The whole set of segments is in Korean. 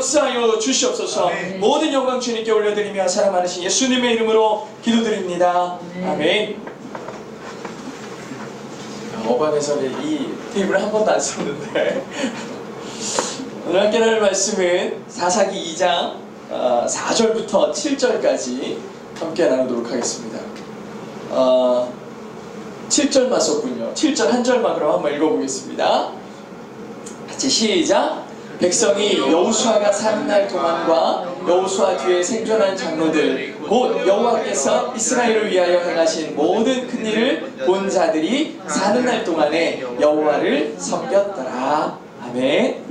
역사하여 주시옵소서. 아멘. 모든 영광 주님께 올려드리며 사랑 많으신 예수님의 이름으로 기도드립니다. 아멘. 어반에서는 이 테이블을 한 번도 안 썼는데 오늘 함께 나눌 말씀은 사사기 2장 4절부터 7절까지 함께 나누도록 하겠습니다. 7절만 썼군요. 7절 한 절만 그럼 한번 읽어보겠습니다. 같이 시작. 백성이 여호수아가 사는 날 동안과 여호수아 뒤에 생존한 장로들 곧 여호와께서 이스라엘을 위하여 행하신 모든 큰 일을 본 자들이 사는 날 동안에 여호와를 섬겼더라. 아멘.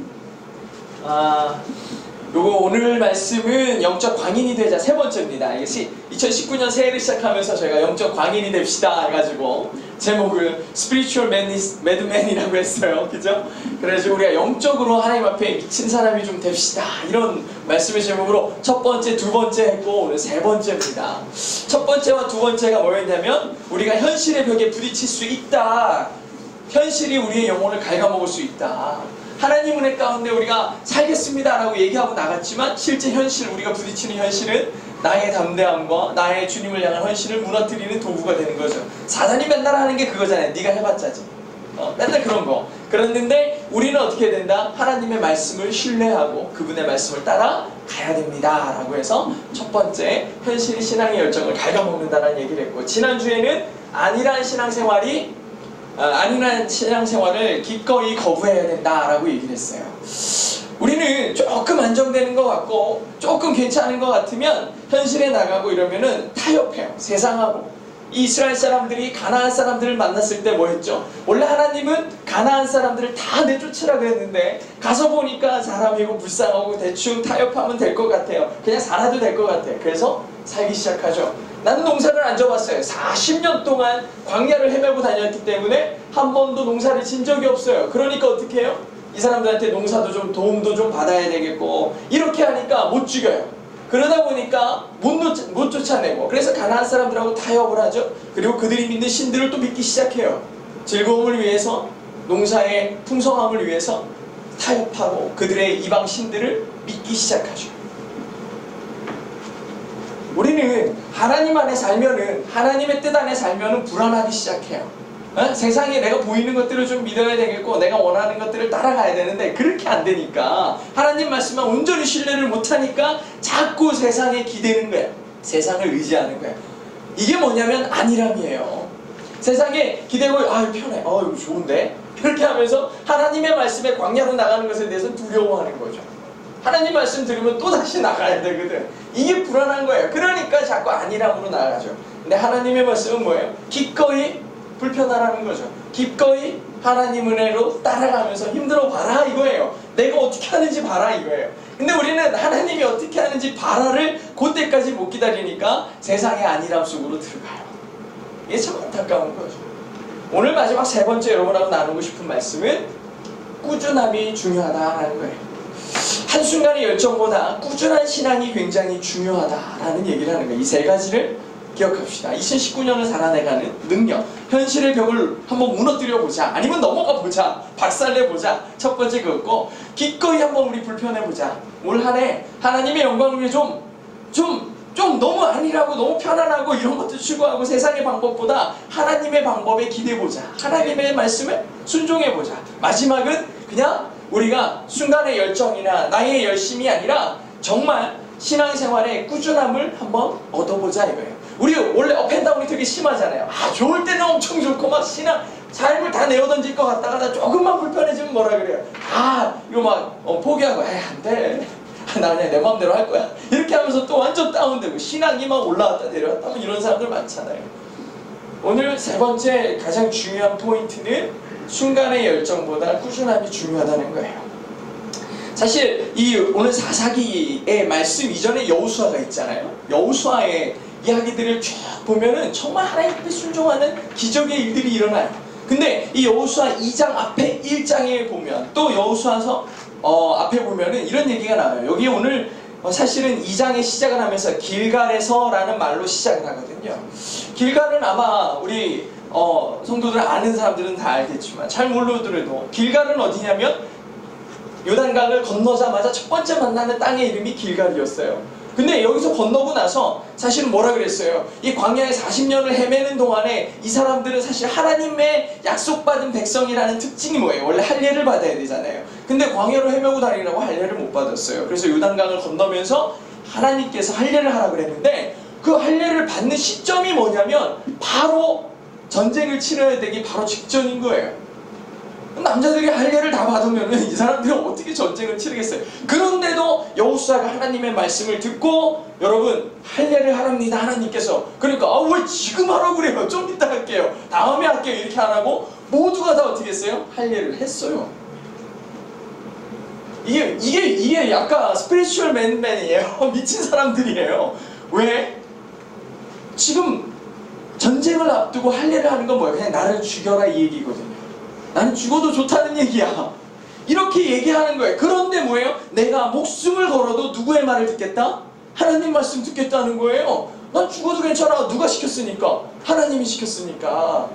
요거 오늘 말씀은 영적 광인이 되자 세 번째입니다. 이게 2019년 새해를 시작하면서 저희가 영적 광인이 됩시다 해가지고 제목을 Spiritual Madman이라고 했어요. 그죠? 그래서 우리가 영적으로 하나님 앞에 미친 사람이 좀 됩시다. 이런 말씀의 제목으로 첫 번째, 두 번째 했고 오늘 세 번째입니다. 첫 번째와 두 번째가 뭐였냐면 우리가 현실의 벽에 부딪힐 수 있다. 현실이 우리의 영혼을 갉아먹을 수 있다. 하나님 은혜 가운데 우리가 살겠습니다 라고 얘기하고 나갔지만 실제 현실, 우리가 부딪히는 현실은 나의 담대함과 나의 주님을 향한 헌신을 무너뜨리는 도구가 되는 거죠. 사단이 맨날 하는 게 그거잖아요. 네가 해봤자지. 맨날 그런 거. 그랬는데 우리는 어떻게 된다? 하나님의 말씀을 신뢰하고 그분의 말씀을 따라 가야 됩니다 라고 해서 첫 번째, 현실이 신앙의 열정을 갉아먹는다라는 얘기를 했고, 지난주에는 안일한 신앙생활을 기꺼이 거부해야 된다라고 얘기를 했어요. 우리는 조금 안정되는 것 같고 조금 괜찮은 것 같으면 현실에 나가고 이러면은 타협해요. 세상하고. 이스라엘 사람들이 가나안 사람들을 만났을 때 뭐 했죠? 원래 하나님은 가나안 사람들을 다 내쫓으라 그랬는데 가서 보니까 사람이고 불쌍하고 대충 타협하면 될 것 같아요. 그냥 살아도 될 것 같아요. 그래서 살기 시작하죠. 나는 농사를 안 져봤어요. 40년 동안 광야를 헤매고 다녔기 때문에 한 번도 농사를 진 적이 없어요. 그러니까 어떻게 해요? 이 사람들한테 농사도 좀 도움도 좀 받아야 되겠고 이렇게 하니까 못 죽여요. 그러다 보니까 못 쫓아내고, 그래서 가나안 사람들하고 타협을 하죠. 그리고 그들이 믿는 신들을 또 믿기 시작해요. 즐거움을 위해서, 농사의 풍성함을 위해서 타협하고 그들의 이방 신들을 믿기 시작하죠. 우리는 하나님 안에 살면은, 하나님의 뜻 안에 살면은 불안하기 시작해요. 세상에 내가 보이는 것들을 좀 믿어야 되겠고 내가 원하는 것들을 따라가야 되는데 그렇게 안 되니까, 하나님 말씀만 온전히 신뢰를 못하니까 자꾸 세상에 기대는 거야. 세상을 의지하는 거야. 이게 뭐냐면 안일함이에요. 세상에 기대고 이거 편해, 이거 좋은데, 그렇게 하면서 하나님의 말씀에 광야로 나가는 것에 대해서 두려워하는 거죠. 하나님 말씀 들으면 또 다시 나가야 되거든. 이게 불안한 거예요. 그러니까 자꾸 안일함으로 나가죠. 근데 하나님의 말씀은 뭐예요? 기꺼이 불편하라는 거죠. 기꺼이 하나님 은혜로 따라가면서 힘들어 봐라 이거예요. 내가 어떻게 하는지 봐라 이거예요. 근데 우리는 하나님이 어떻게 하는지 봐라를 그때까지 못 기다리니까 세상의 안일함 속으로 들어가요. 이게 참 안타까운 거죠. 오늘 마지막 세 번째 여러분하고 나누고 싶은 말씀은 꾸준함이 중요하다라는 거예요. 한순간의 열정보다 꾸준한 신앙이 굉장히 중요하다라는 얘기를 하는 거예요. 이 세 가지를 기억합시다. 2019년을 살아내가는 능력, 현실의 벽을 한번 무너뜨려 보자, 아니면 넘어가 보자, 박살내 보자. 첫 번째 그거고, 기꺼이 한번 우리 불편해 보자. 올 한 해 하나님의 영광을 위해 좀 너무 안일하고 너무 편안하고 이런 것들 추구하고 세상의 방법보다 하나님의 방법에 기대 보자. 하나님의 말씀에 순종해 보자. 마지막은 그냥 우리가 순간의 열정이나 나의 열심이 아니라 정말 신앙생활의 꾸준함을 한번 얻어보자 이거예요. 우리 원래 업앤다운이 되게 심하잖아요. 좋을 때는 엄청 좋고 막 삶을 다 내어던질 것 같다가 조금만 불편해지면 뭐라 그래요? 이거 막 포기하고 안 돼. 나 그냥 내 마음대로 할 거야. 이렇게 하면서 또 완전 다운되고 신앙이 막 올라왔다 내려왔다 뭐 이런 사람들 많잖아요. 오늘 세 번째 가장 중요한 포인트는 순간의 열정보다 꾸준함이 중요하다는 거예요. 사실 이 오늘 사사기의 말씀 이전에 여호수아가 있잖아요. 여호수아의 이야기들을 쭉 보면은 정말 하나님 앞에 순종하는 기적의 일들이 일어나요. 근데 이 여호수아 2장 앞에 1장에 보면, 또 여호수아서 앞에 보면은 이런 얘기가 나와요. 여기 오늘 사실은 2장에 시작을 하면서 길갈에서라는 말로 시작을 하거든요. 길갈은 아마 우리 성도들 아는 사람들은 다 알겠지만 잘 모르더라도 길갈은 어디냐면 요단강을 건너자마자 첫 번째 만나는 땅의 이름이 길갈이었어요. 근데 여기서 건너고 나서 사실은 뭐라 그랬어요? 이 광야에 40년을 헤매는 동안에 이 사람들은 사실 하나님의 약속받은 백성이라는 특징이 뭐예요? 원래 할례를 받아야 되잖아요. 근데 광야로 헤매고 다니라고 할례를 못 받았어요. 그래서 요단강을 건너면서 하나님께서 할례를 하라 그랬는데 그 할례를 받는 시점이 뭐냐면 바로 전쟁을 치러야 되기 바로 직전인 거예요. 남자들이 할례를 다 받으면 이 사람들은 어떻게 전쟁을 치르겠어요? 그런데도 여호수아가 하나님의 말씀을 듣고 여러분 할례를 하랍니다 하나님께서. 그러니까 왜 지금 하라고 그래요? 좀 이따 할게요, 다음에 할게요 이렇게 안 하고 모두가 다 어떻게 했어요? 할례를 했어요. 이게 약간 스피리추얼 맨이에요. 미친 사람들이에요. 왜? 지금 전쟁을 앞두고 할례를 하는 건 뭐예요? 그냥 나를 죽여라 이 얘기거든요. 나는 죽어도 좋다는 얘기야. 이렇게 얘기하는 거예요. 그런데 뭐예요? 내가 목숨을 걸어도 누구의 말을 듣겠다? 하나님 말씀 듣겠다는 거예요. 난 죽어도 괜찮아. 누가 시켰으니까? 하나님이 시켰으니까.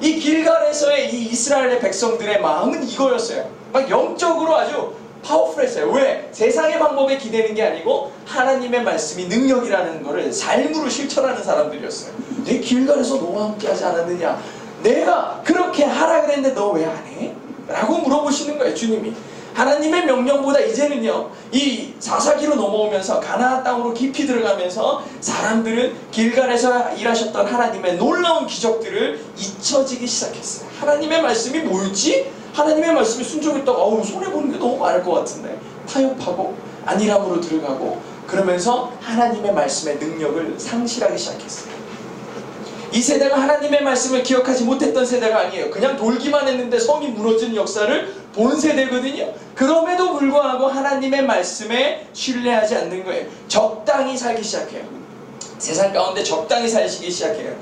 이 길갈에서의 이 이스라엘의 백성들의 마음은 이거였어요. 막 영적으로 아주 파워풀했어요. 왜? 세상의 방법에 기대는 게 아니고 하나님의 말씀이 능력이라는 거를 삶으로 실천하는 사람들이었어요. 내 길갈에서 너와 함께 하지 않았느냐? 내가 그렇게 하라 그랬는데 너 왜 안 해? 라고 물어보시는 거예요, 주님이. 하나님의 명령보다 이제는요, 이 사사기로 넘어오면서 가나안 땅으로 깊이 들어가면서 사람들은 길갈에서 일하셨던 하나님의 놀라운 기적들을 잊혀지기 시작했어요. 하나님의 말씀이 뭐였지? 하나님의 말씀이 순종했다가 손해보는 게 너무 많을 것 같은데 타협하고 안일함으로 들어가고 그러면서 하나님의 말씀의 능력을 상실하기 시작했어요. 이 세대가 하나님의 말씀을 기억하지 못했던 세대가 아니에요. 그냥 돌기만 했는데 성이 무너진 역사를 본 세대거든요. 그럼에도 불구하고 하나님의 말씀에 신뢰하지 않는 거예요. 적당히 살기 시작해요. 세상 가운데 적당히 살기 시작해요.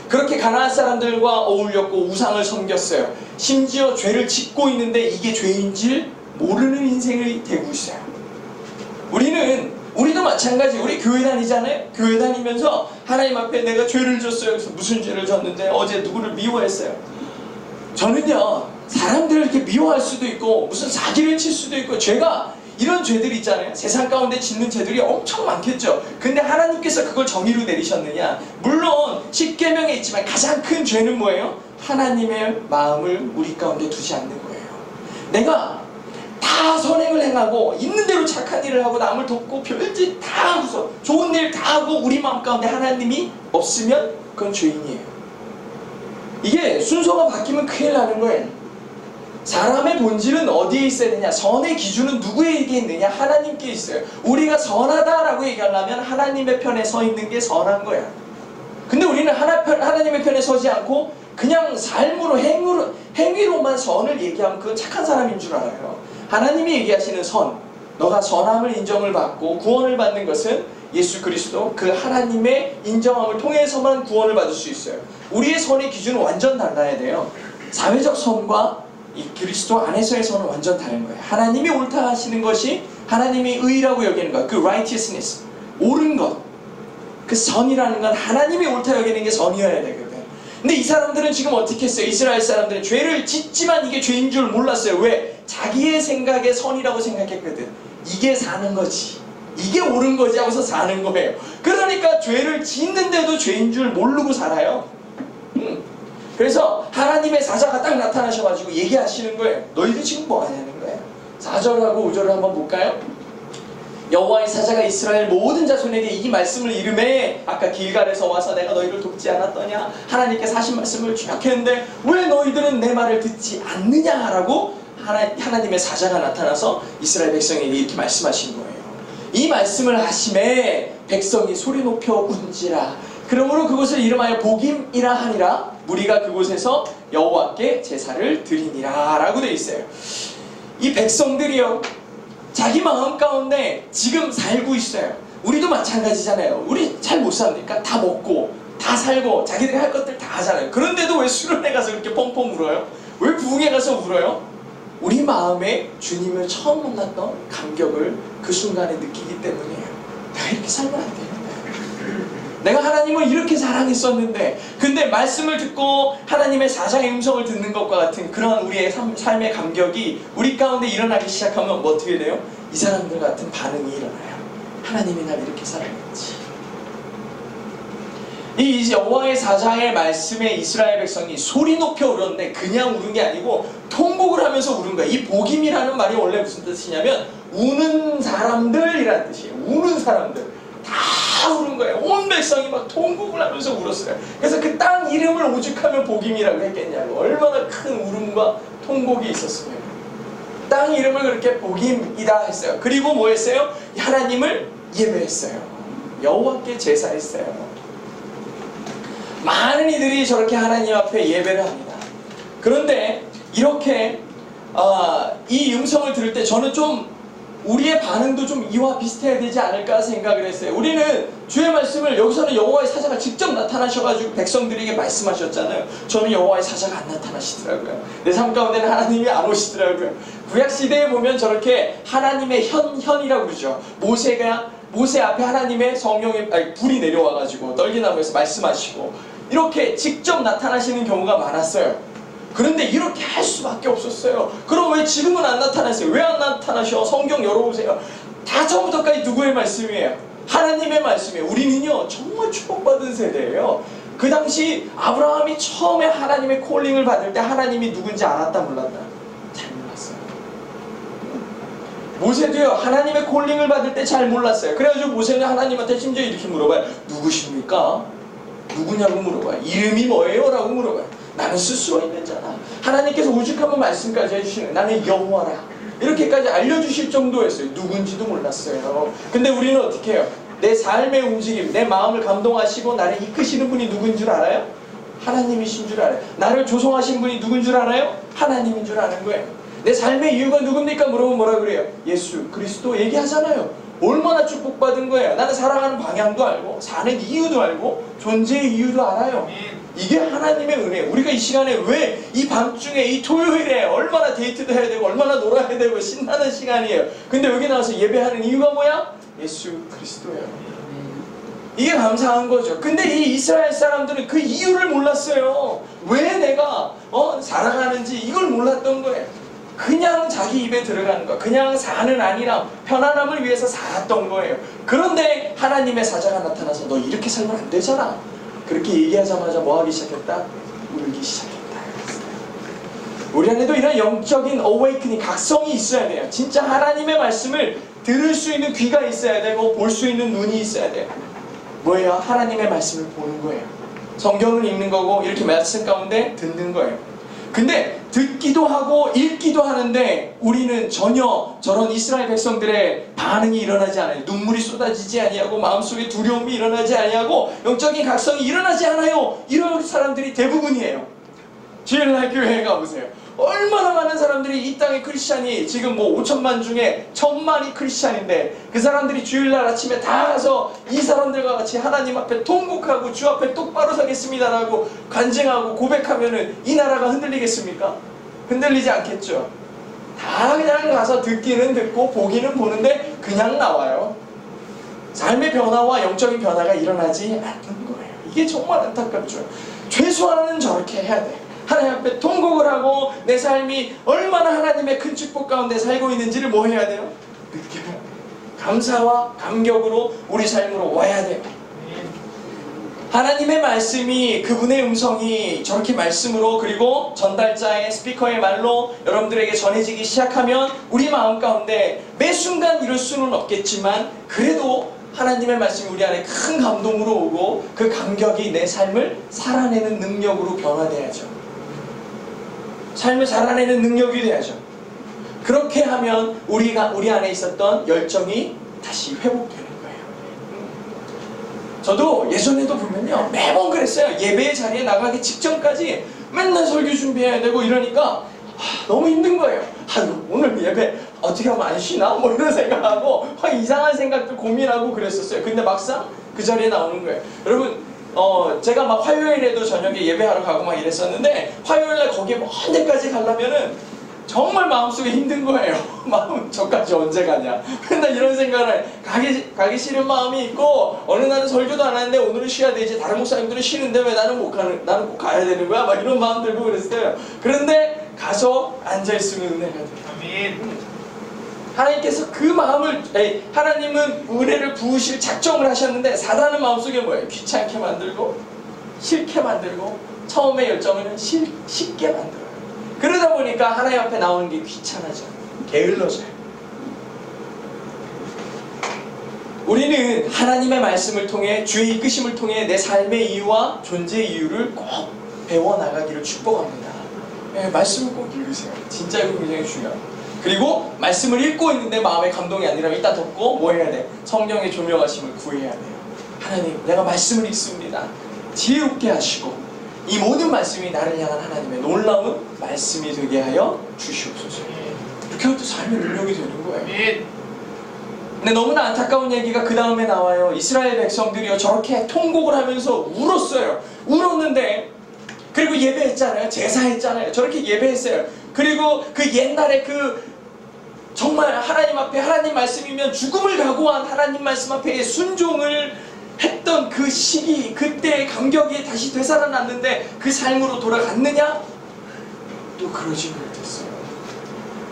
그렇게 가나안 사람들과 어울렸고 우상을 섬겼어요. 심지어 죄를 짓고 있는데 이게 죄인 줄 모르는 인생이 되고 있어요. 우리도 마찬가지. 우리 교회 다니잖아요. 교회 다니면서 하나님 앞에 내가 죄를 졌어요. 그래서 무슨 죄를 졌는데 어제 누구를 미워했어요. 저는요, 사람들을 이렇게 미워할 수도 있고 무슨 사기를 칠 수도 있고 죄가 이런 죄들이 있잖아요. 세상 가운데 짓는 죄들이 엄청 많겠죠. 근데 하나님께서 그걸 정의로 내리셨느냐? 물론 십계명에 있지만 가장 큰 죄는 뭐예요? 하나님의 마음을 우리 가운데 두지 않는 거예요. 내가 다 선행을 행하고 있는 대로 착한 일을 하고 남을 돕고 별짓 다 하고서 좋은 일 다 하고 우리 마음 가운데 하나님이 없으면 그건 죄인이에요. 이게 순서가 바뀌면 큰일 나는 거예요. 사람의 본질은 어디에 있어야 되냐? 선의 기준은 누구에게 있느냐? 하나님께 있어요. 우리가 선하다라고 얘기하려면 하나님의 편에 서 있는 게 선한 거야. 근데 우리는 하나님의 편에 서지 않고 그냥 삶으로 행위로만 선을 얘기하면 그건 착한 사람인 줄 알아요. 하나님이 얘기하시는 선, 너가 선함을 인정을 받고 구원을 받는 것은 예수 그리스도 그 하나님의 인정함을 통해서만 구원을 받을 수 있어요. 우리의 선의 기준은 완전 달라야 돼요. 사회적 선과 이 그리스도 안에서의 선은 완전 다른 거예요. 하나님이 옳다 하시는 것이 하나님이 의라고 여기는 것, 그 righteousness, 옳은 것, 그 선이라는 건 하나님이 옳다 여기는 게 선이어야 되거든. 근데 이 사람들은 지금 어떻게 했어요? 이스라엘 사람들은 죄를 짓지만 이게 죄인 줄 몰랐어요. 왜? 자기의 생각에 선이라고 생각했거든. 이게 사는 거지, 이게 옳은 거지 하고서 사는 거예요. 그러니까 죄를 짓는데도 죄인 줄 모르고 살아요. 그래서 하나님의 사자가 딱 나타나셔가지고 얘기하시는 거예요. 너희들 지금 뭐 하냐는 거예요. 4절하고 5절을 한번 볼까요? 여호와의 사자가 이스라엘 모든 자손에게 이 말씀을 이르매, 아까 길갈에서 와서 내가 너희를 돕지 않았더냐? 하나님께서 하신 말씀을 쭉 했는데 왜 너희들은 내 말을 듣지 않느냐라고 하나님의 사자가 나타나서 이스라엘 백성에게 이렇게 말씀하신 거예요. 이 말씀을 하심에 백성이 소리 높여 운지라. 그러므로 그곳을 이름하여 복임이라 하니라. 무리가 그곳에서 여호와께 제사를 드리니라 라고 되어 있어요. 이 백성들이요, 자기 마음 가운데 지금 살고 있어요. 우리도 마찬가지잖아요. 우리 잘 못 삽니까? 다 먹고 다 살고 자기들이 할 것들 다 하잖아요. 그런데도 왜 수련회 가서 그렇게 펑펑 울어요? 왜 부흥회 가서 울어요? 우리 마음에 주님을 처음 만났던 감격을 그 순간에 느끼기 때문이에요. 내가 이렇게 살면 안 되는데, 내가 하나님을 이렇게 사랑했었는데, 근데 말씀을 듣고 하나님의 사자의 음성을 듣는 것과 같은 그런 우리의 삶의 감격이 우리 가운데 일어나기 시작하면 뭐 어떻게 돼요? 이 사람들 같은 반응이 일어나요. 하나님이 날 이렇게 사랑했지. 이 여호와의 사자의 말씀에 이스라엘 백성이 소리 높여 울었는데 그냥 울은 게 아니고 통곡을 하면서 울은 거야. 이 복임이라는 말이 원래 무슨 뜻이냐면 우는 사람들이라는 뜻이에요. 우는 사람들. 다 우는 거예요. 온 백성이 막 통곡을 하면서 울었어요. 그래서 그 땅 이름을 오죽하면 복임이라고 했겠냐고. 얼마나 큰 울음과 통곡이 있었으면. 땅 이름을 그렇게 복임이다 했어요. 그리고 뭐 했어요? 하나님을 예배했어요. 여호와께 제사했어요. 많은 이들이 저렇게 하나님 앞에 예배를 합니다. 그런데 이렇게 이 음성을 들을 때 저는 좀 우리의 반응도 좀 이와 비슷해야 되지 않을까 생각을 했어요. 우리는 주의 말씀을 여기서는 여호와의 사자가 직접 나타나셔가지고 백성들에게 말씀하셨잖아요. 저는 여호와의 사자가 안 나타나시더라고요. 내 삶 가운데는 하나님이 안 오시더라고요. 구약시대에 보면 저렇게 하나님의 현이라고 그러죠. 모세 앞에 하나님의 성령의 불이 내려와가지고 떨기나무에서 말씀하시고 이렇게 직접 나타나시는 경우가 많았어요. 그런데 이렇게 할 수밖에 없었어요. 그럼 왜 지금은 안 나타나세요? 왜 안 나타나셔? 성경 열어보세요. 다 처음부터까지 누구의 말씀이에요? 하나님의 말씀이에요. 우리는요 정말 축복받은 세대예요. 그 당시 아브라함이 처음에 하나님의 콜링을 받을 때 하나님이 누군지 알았다 몰랐다? 잘 몰랐어요. 모세도요 하나님의 콜링을 받을 때 잘 몰랐어요. 그래가지고 모세는 하나님한테 심지어 이렇게 물어봐요. 누구십니까? 누구냐고 물어봐요. 이름이 뭐예요? 라고 물어봐요. 나는 스스로 있는 자다. 하나님께서 오죽하면 말씀까지 해주시는 나는 여호와라. 이렇게까지 알려주실 정도였어요. 누군지도 몰랐어요. 근데 우리는 어떻게 해요? 내 삶의 움직임, 내 마음을 감동하시고 나를 이끄시는 분이 누군 줄 알아요? 하나님이신 줄 알아요. 나를 조성하신 분이 누군 줄 알아요? 하나님인 줄 아는 거예요. 내 삶의 이유가 누굽니까? 물어보면 뭐라 그래요? 예수 그리스도 얘기하잖아요. 얼마나 축복받은 거예요. 나는 살아가는 방향도 알고 사는 이유도 알고 존재의 이유도 알아요. 이게 하나님의 은혜. 우리가 이 시간에 왜 이 밤중에 이 토요일에 얼마나 데이트도 해야 되고 얼마나 놀아야 되고 신나는 시간이에요. 근데 여기 나와서 예배하는 이유가 뭐야? 예수 그리스도예요. 이게 감사한 거죠. 근데 이 이스라엘 사람들은 그 이유를 몰랐어요. 왜 내가 살아가는지 이걸 몰랐던 거예요. 그냥 자기 입에 들어가는 거, 그냥 사는 안이랑 편안함을 위해서 살았던 거예요. 그런데 하나님의 사자가 나타나서 너 이렇게 살면 안 되잖아. 그렇게 얘기하자마자 뭐 하기 시작했다? 울기 시작했다. 우리 안에도 이런 영적인 어웨이크닝, 각성이 있어야 돼요. 진짜 하나님의 말씀을 들을 수 있는 귀가 있어야 되고 볼 수 있는 눈이 있어야 돼요. 뭐예요? 하나님의 말씀을 보는 거예요. 성경을 읽는 거고 이렇게 말씀 가운데 듣는 거예요. 근데 듣기도 하고 읽기도 하는데 우리는 전혀 저런 이스라엘 백성들의 반응이 일어나지 않아요. 눈물이 쏟아지지 아니하고 마음속에 두려움이 일어나지 아니하고 영적인 각성이 일어나지 않아요. 이런 사람들이 대부분이에요. 주일날 교회에 가보세요. 얼마나 많은 사람들이 이 땅의 크리스찬이 지금 뭐 5천만 중에 1,000만이 크리스찬인데 그 사람들이 주일날 아침에 다 가서 이 사람들과 같이 하나님 앞에 통곡하고 주 앞에 똑바로 서겠습니다라고 간증하고 고백하면은 이 나라가 흔들리겠습니까? 흔들리지 않겠죠. 다 그냥 가서 듣기는 듣고 보기는 보는데 그냥 나와요. 삶의 변화와 영적인 변화가 일어나지 않는 거예요. 이게 정말 안타깝죠. 최소한은 저렇게 해야 돼. 하나님 앞에 통곡을 하고 내 삶이 얼마나 하나님의 큰 축복 가운데 살고 있는지를 뭐 해야 돼요? 느껴요. 감사와 감격으로 우리 삶으로 와야 돼요. 하나님의 말씀이, 그분의 음성이 저렇게 말씀으로 그리고 전달자의 스피커의 말로 여러분들에게 전해지기 시작하면 우리 마음 가운데 매 순간 이룰 수는 없겠지만 그래도 하나님의 말씀이 우리 안에 큰 감동으로 오고 그 감격이 내 삶을 살아내는 능력으로 변화돼야죠. 삶을 살아내는 능력이 돼야죠. 그렇게 하면 우리 안에 있었던 열정이 다시 회복되는 거예요. 저도 예전에도 보면요 매번 그랬어요. 예배의 자리에 나가기 직전까지 맨날 설교 준비해야 되고 이러니까 너무 힘든 거예요. 오늘 예배 어떻게 하면 안 쉬나? 뭐 이런 생각하고 이상한 생각들 고민하고 그랬었어요. 근데 막상 그 자리에 나오는 거예요. 여러분 제가 막 화요일에도 저녁에 예배하러 가고 막 이랬었는데 화요일날 거기에 먼 데까지 가려면은 정말 마음속에 힘든 거예요. 마음 저까지 언제 가냐. 맨날 이런 생각을 가기 싫은 마음이 있고, 어느 날은 설교도 안 하는데 오늘은 쉬어야 되지, 다른 목사님들은 쉬는데 왜 나는 나는 꼭 가야 되는 거야? 막 이런 마음 들고 그랬어요. 그런데 가서 앉아있으면 은혜가 돼요. 아멘. 하나님께서 그 마음을, 하나님은 은혜를 부으실 작정을 하셨는데, 사단은 마음속에 뭐예요? 귀찮게 만들고 싫게 만들고 처음에 열정은 쉽게 만들어요. 그러다 보니까 하나님 앞에 나오는 게 귀찮아져, 게을러져요. 우리는 하나님의 말씀을 통해, 주의 이끄심을 통해 내 삶의 이유와 존재 이유를 꼭 배워나가기를 축복합니다. 말씀을 꼭 읽으세요. 진짜 이거 굉장히 중요해요. 그리고 말씀을 읽고 있는데 마음의 감동이 아니라 일단 덮고 뭐 해야 돼? 성령의 조명하심을 구해야 돼요. 하나님, 내가 말씀을 읽습니다. 지혜롭게 하시고 이 모든 말씀이 나를 향한 하나님의 놀라운 말씀이 되게 하여 주시옵소서. 이렇게 할 때 삶의 능력이 되는 거예요. 근데 너무나 안타까운 얘기가 그 다음에 나와요. 이스라엘 백성들이요, 저렇게 통곡을 하면서 울었어요. 울었는데, 그리고 예배했잖아요. 제사했잖아요. 저렇게 예배했어요. 그리고 그 옛날에 정말 하나님 앞에, 하나님 말씀이면 죽음을 각오한 하나님 말씀 앞에 순종을 했던 그 시기, 그때의 감격이 다시 되살아났는데 그 삶으로 돌아갔느냐? 또 그러지 못했어요.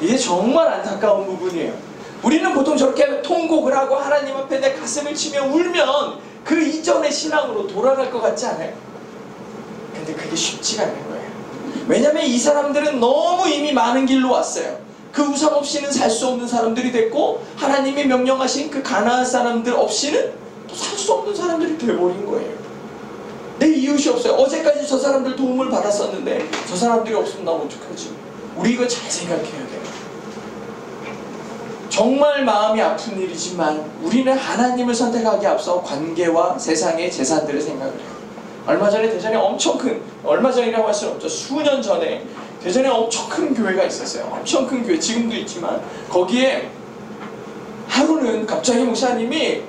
이게 정말 안타까운 부분이에요. 우리는 보통 저렇게 통곡을 하고 하나님 앞에 내 가슴을 치며 울면 그 이전의 신앙으로 돌아갈 것 같지 않아요? 근데 그게 쉽지가 않은 거예요. 왜냐하면 이 사람들은 너무 이미 많은 길로 왔어요. 그 우상 없이는 살 수 없는 사람들이 됐고, 하나님이 명령하신 그 가나안 사람들 없이는 또 살 수 없는 사람들이 돼버린 거예요. 내 이웃이 없어요. 어제까지 저 사람들 도움을 받았었는데 저 사람들이 없으면 나 어떡하지? 우리 이거 잘 생각해야 돼요. 정말 마음이 아픈 일이지만 우리는 하나님을 선택하기에 앞서 관계와 세상의 재산들을 생각을 해요. 얼마 전에 대전에 얼마 전이라고 할 수는 없죠. 수년 전에 대전에 엄청 큰 교회가 있었어요. 엄청 큰 교회, 지금도 있지만 거기에 하루는 갑자기 목사님이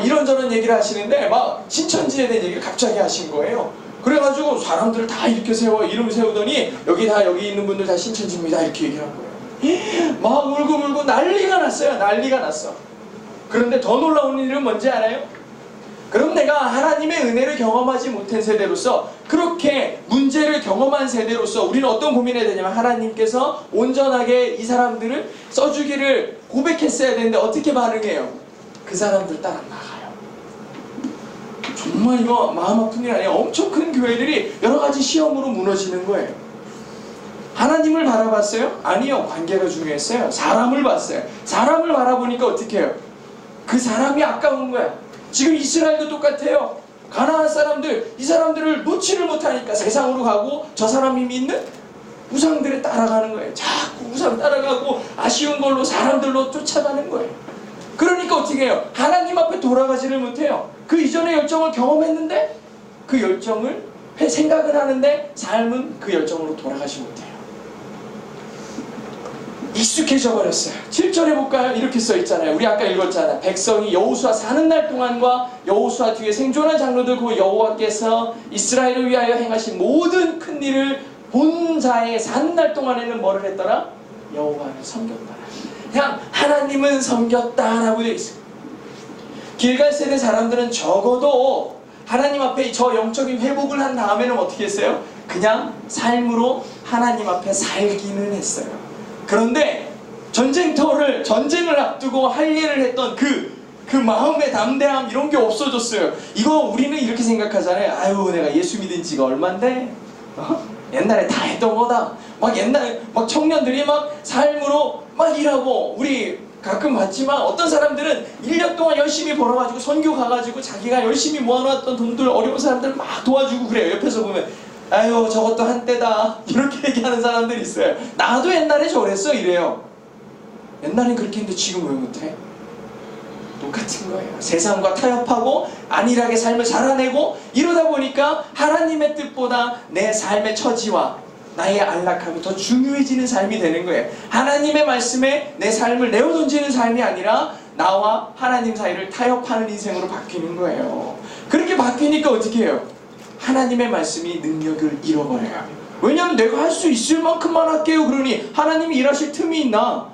이런저런 얘기를 하시는데 막 신천지에 대한 얘기를 갑자기 하신 거예요. 그래가지고 사람들을 다 이렇게 이름을 세우더니 여기 있는 분들 다 신천지입니다 이렇게 얘기한 거예요. 막 울고 난리가 났어요. 난리가 났어. 그런데 더 놀라운 일은 뭔지 알아요? 그럼 내가 하나님의 은혜를 경험하지 못한 세대로서, 그렇게 문제를 경험한 세대로서 우리는 어떤 고민해야 되냐면, 하나님께서 온전하게 이 사람들을 써주기를 고백했어야 되는데 어떻게 반응해요? 그 사람들 따라 나가요. 정말 이거 마음 아픈 일 아니에요. 엄청 큰 교회들이 여러 가지 시험으로 무너지는 거예요. 하나님을 바라봤어요? 아니요. 관계가 중요했어요. 사람을 봤어요. 사람을 바라보니까 어떻게 해요? 그 사람이 아까운 거야. 지금 이스라엘도 똑같아요. 가나안 사람들, 이 사람들을 놓지를 못하니까 세상으로 가고 저 사람이 믿는 우상들을 따라가는 거예요. 자꾸 우상 따라가고 아쉬운 걸로 사람들로 쫓아가는 거예요. 그러니까 어떻게 해요? 하나님 앞에 돌아가지를 못해요. 그 이전의 열정을 경험했는데 그 열정을 생각은 하는데 삶은 그 열정으로 돌아가지 못해요. 익숙해져 버렸어요. 7절에 볼까요? 이렇게 써있잖아요. 우리 아까 읽었잖아요. 백성이 여호수아 사는 날 동안과 여호수아 뒤에 생존한 장로들 그 여호와께서 이스라엘을 위하여 행하신 모든 큰 일을 본 자의 사는 날 동안에는 뭐를 했더라? 여호와를 섬겼더라. 그냥 하나님은 섬겼다라고 되어 있어요. 길갈 세대 사람들은 적어도 하나님 앞에 저 영적인 회복을 한 다음에는 어떻게 했어요? 그냥 삶으로 하나님 앞에 살기는 했어요. 그런데 전쟁을 앞두고 할 일을 했던 그 마음의 담대함 이런 게 없어졌어요. 이거 우리는 이렇게 생각하잖아요. 아유, 내가 예수 믿은 지가 얼만데? 옛날에 다 했던 거다. 막 옛날에 막 청년들이 막 삶으로 막 일하고, 우리 가끔 봤지만 어떤 사람들은 1년 동안 열심히 벌어가지고 선교 가가지고 자기가 열심히 모아놓았던 돈들 어려운 사람들 막 도와주고 그래요. 옆에서 보면 아유 저것도 한때다 이렇게 얘기하는 사람들이 있어요. 나도 옛날에 저랬어 이래요. 옛날엔 그렇게 했는데 지금 왜 못해? 똑같은 거예요. 세상과 타협하고 안일하게 삶을 살아내고 이러다 보니까 하나님의 뜻보다 내 삶의 처지와 나의 안락함이 더 중요해지는 삶이 되는 거예요. 하나님의 말씀에 내 삶을 내어던지는 삶이 아니라 나와 하나님 사이를 타협하는 인생으로 바뀌는 거예요. 그렇게 바뀌니까 어떻게 해요? 하나님의 말씀이 능력을 잃어버려요. 왜냐하면 내가 할 수 있을 만큼만 할게요. 그러니 하나님이 일하실 틈이 있나?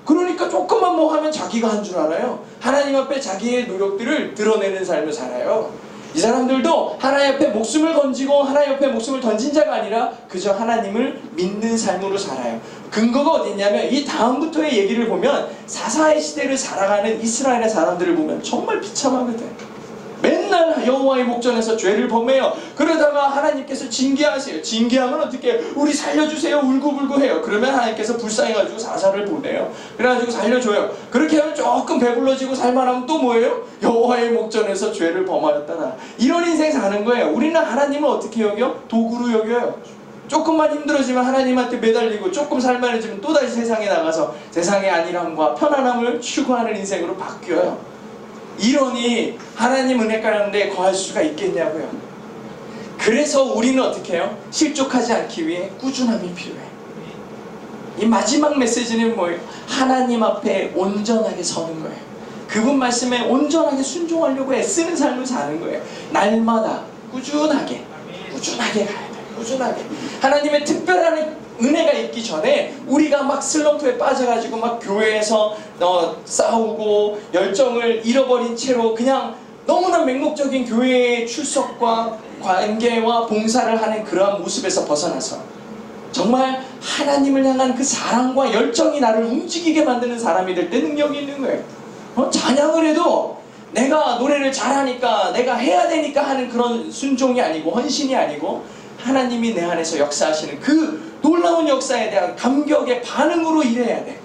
그러니까 조금만 뭐 하면 자기가 한 줄 알아요. 하나님 앞에 자기의 노력들을 드러내는 삶을 살아요. 이 사람들도 하나님 앞에 목숨을 던지고 하나님 앞에 목숨을 던진 자가 아니라 그저 하나님을 믿는 삶으로 살아요. 근거가 어디 있냐면 이 다음부터의 얘기를 보면 사사의 시대를 살아가는 이스라엘의 사람들을 보면 정말 비참하거든. 맨날 여호와의 목전에서 죄를 범해요. 그러다가 하나님께서 징계하세요. 징계하면 어떻게 우리 살려주세요 울고불고 해요. 그러면 하나님께서 불쌍해가지고 사사를 보내요. 그래가지고 살려줘요. 그렇게 하면 조금 배불러지고 살만하면 또 뭐예요? 여호와의 목전에서 죄를 범하였다라. 이런 인생 사는 거예요. 우리는 하나님을 어떻게 여겨? 도구로 여겨요. 조금만 힘들어지면 하나님한테 매달리고 조금 살만해지면 또다시 세상에 나가서 세상의 안일함과 편안함을 추구하는 인생으로 바뀌어요. 이러니 하나님 은혜 가운데 거할 수가 있겠냐고요. 그래서 우리는 어떻게 해요? 실족하지 않기 위해 꾸준함이 필요해. 이 마지막 메시지는 뭐예요? 하나님 앞에 온전하게 서는 거예요. 그분 말씀에 온전하게 순종하려고 애쓰는 삶을 사는 거예요. 날마다 꾸준하게 가야 돼요. 꾸준하게 하나님의 특별한 은혜가 있기 전에 우리가 막 슬럼프에 빠져가지고 막 교회에서 싸우고 열정을 잃어버린 채로 그냥 너무나 맹목적인 교회의 출석과 관계와 봉사를 하는 그러한 모습에서 벗어나서 정말 하나님을 향한 그 사랑과 열정이 나를 움직이게 만드는 사람이 될 때 능력이 있는 거예요. 찬양을 해도 내가 노래를 잘하니까 내가 해야 되니까 하는 그런 순종이 아니고 헌신이 아니고 하나님이 내 안에서 역사하시는 그 놀라운 역사에 대한 감격의 반응으로 일해야 돼.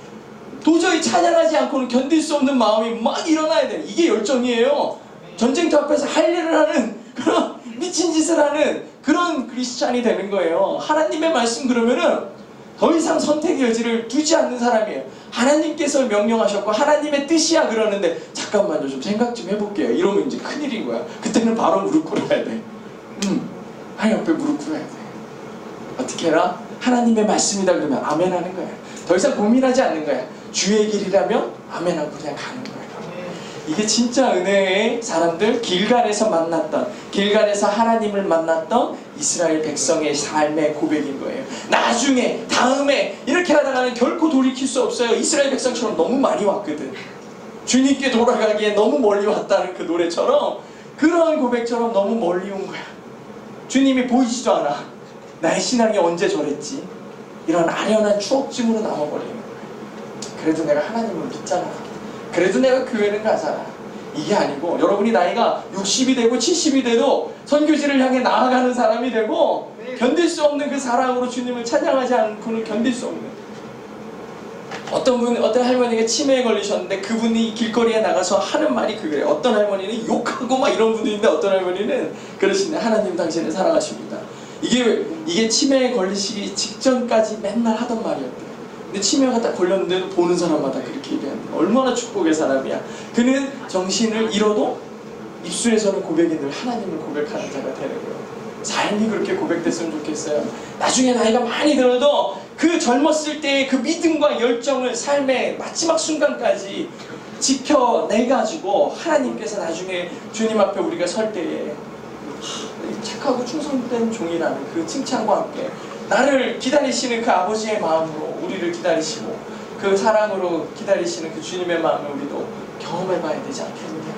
도저히 찬양하지 않고는 견딜 수 없는 마음이 막 일어나야 돼. 이게 열정이에요. 전쟁터 앞에서 할 일을 하는 그런 미친 짓을 하는 그런 크리스찬이 되는 거예요. 하나님의 말씀 그러면은 더 이상 선택의 여지를 두지 않는 사람이에요. 하나님께서 명령하셨고 하나님의 뜻이야 그러는데 잠깐만요 좀 생각 좀 해볼게요. 이러면 이제 큰일인 거야. 그때는 바로 무릎 꿇어야 돼. 하나님 앞에 무릎 꿇어야 돼. 어떻게 해라? 하나님의 말씀이다 그러면 아멘 하는 거야. 더 이상 고민하지 않는 거야. 주의 길이라면 아멘 하고 그냥 가는 거야. 이게 진짜 은혜의 사람들, 길갈에서 만났던, 길갈에서 하나님을 만났던 이스라엘 백성의 삶의 고백인 거예요. 나중에, 다음에 이렇게 하다가는 결코 돌이킬 수 없어요. 이스라엘 백성처럼 너무 많이 왔거든. 주님께 돌아가기에 너무 멀리 왔다는 그 노래처럼 그런 고백처럼 너무 멀리 온 거야. 주님이 보이지도 않아. 나의 신앙이 언제 저랬지? 이런 아련한 추억쯤으로 남아버리는 거예요. 그래도 내가 하나님을 믿잖아. 그래도 내가 교회는 가잖아. 이게 아니고 여러분이 나이가 60이 되고 70이 돼도 선교지를 향해 나아가는 사람이 되고 견딜 수 없는 그 사랑으로 주님을 찬양하지 않고는 견딜 수 없는 어떤 할머니가 치매에 걸리셨는데 그분이 길거리에 나가서 하는 말이 그거예요. 어떤 할머니는 욕하고 막 이런 분도 있는데 어떤 할머니는 그러시네. 하나님 당신을 사랑하십니다. 이게 치매에 걸리시기 직전까지 맨날 하던 말이었대요. 근데 치매가 딱 걸렸는데도 보는 사람마다 그렇게 얘기하는 거야. 얼마나 축복의 사람이야. 그는 정신을 잃어도 입술에서는 고백이 늘 하나님을 고백하는 자가 되는 거예요. 삶이 그렇게 고백됐으면 좋겠어요. 나중에 나이가 많이 들어도 그 젊었을 때의 그 믿음과 열정을 삶의 마지막 순간까지 지켜내가지고 하나님께서 나중에 주님 앞에 우리가 설 때에 착하고 충성된 종이라는 그 칭찬과 함께 나를 기다리시는 그 아버지의 마음으로 우리를 기다리시고 그 사랑으로 기다리시는 그 주님의 마음을 우리도 경험해봐야 되지 않겠느냐.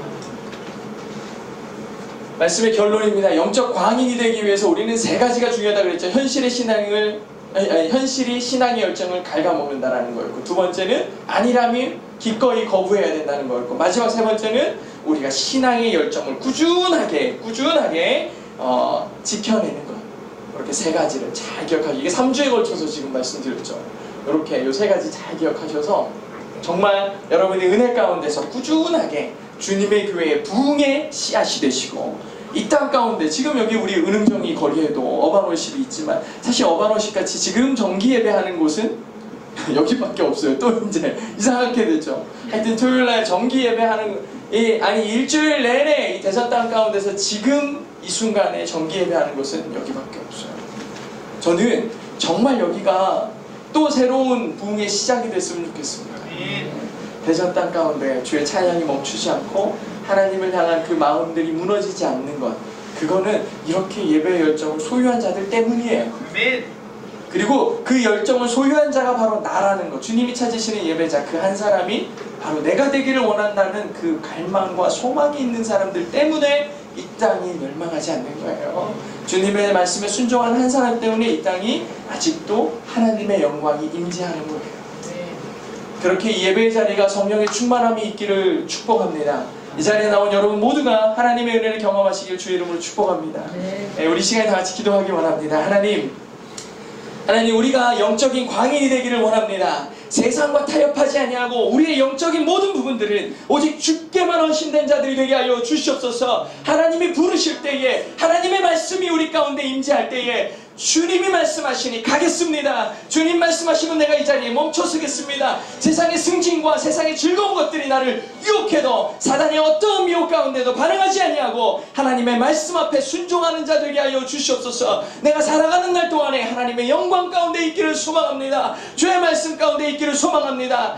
말씀의 결론입니다. 영적 광인이 되기 위해서 우리는 세 가지가 중요하다고 그랬죠. 현실이 신앙의 열정을 갉아먹는다는 거였고, 두 번째는 안일함이 기꺼이 거부해야 된다는 거였고, 마지막 세 번째는 우리가 신앙의 열정을 꾸준하게 지켜내는 것. 이렇게 세 가지를 잘 기억하기. 이게 3주에 걸쳐서 지금 말씀드렸죠. 이렇게 이 세 가지 잘 기억하셔서 정말 여러분이 은혜 가운데서 꾸준하게 주님의 교회의 부흥의 씨앗이 되시고, 이 땅 가운데 지금 여기 우리 은흥정이 거리에도 어반워십이 있지만 사실 어반워십 같이 지금 정기 예배하는 곳은 여기밖에 없어요. 또 이제 이상하게 되죠. 하여튼 토요일날 정기 예배하는 일주일 내내 이 대전 땅 가운데서 지금 이 순간에 정기 예배하는 곳은 여기밖에 없어요. 저는 정말 여기가 또 새로운 부흥의 시작이 됐으면 좋겠습니다. 대전 땅 가운데 주의 찬양이 멈추지 않고 하나님을 향한 그 마음들이 무너지지 않는 것, 그거는 이렇게 예배의 열정을 소유한 자들 때문이에요. 그리고 그 열정을 소유한 자가 바로 나라는 것. 주님이 찾으시는 예배자 그 한 사람이 바로 내가 되기를 원한다는 그 갈망과 소망이 있는 사람들 때문에 이 땅이 멸망하지 않는 거예요. 주님의 말씀에 순종한 한 사람 때문에 이 땅이 아직도 하나님의 영광이 임재하는 거예요. 그렇게 예배의 자리가 성령의 충만함이 있기를 축복합니다. 이 자리에 나온 여러분 모두가 하나님의 은혜를 경험하시길 주의 이름으로 축복합니다. 우리 시간에 다 같이 기도하기 원합니다. 하나님 우리가 영적인 광인이 되기를 원합니다. 세상과 타협하지 아니하고 우리의 영적인 모든 부분들은 오직 주께만 헌신된 자들이 되게 하여 주시옵소서. 하나님이 부르실 때에 하나님의 말씀이 우리 가운데 임재할 때에 주님이 말씀하시니 가겠습니다. 주님 말씀하시면 내가 이 자리에 멈춰서겠습니다. 세상의 승진과 세상의 즐거운 것들이 나를 유혹해도 사단의 어떠한 미혹 가운데도 반응하지 아니하고 하나님의 말씀 앞에 순종하는 자 되게 하여 주시옵소서. 내가 살아가는 날 동안에 하나님의 영광 가운데 있기를 소망합니다. 주의 말씀 가운데 있기를 소망합니다.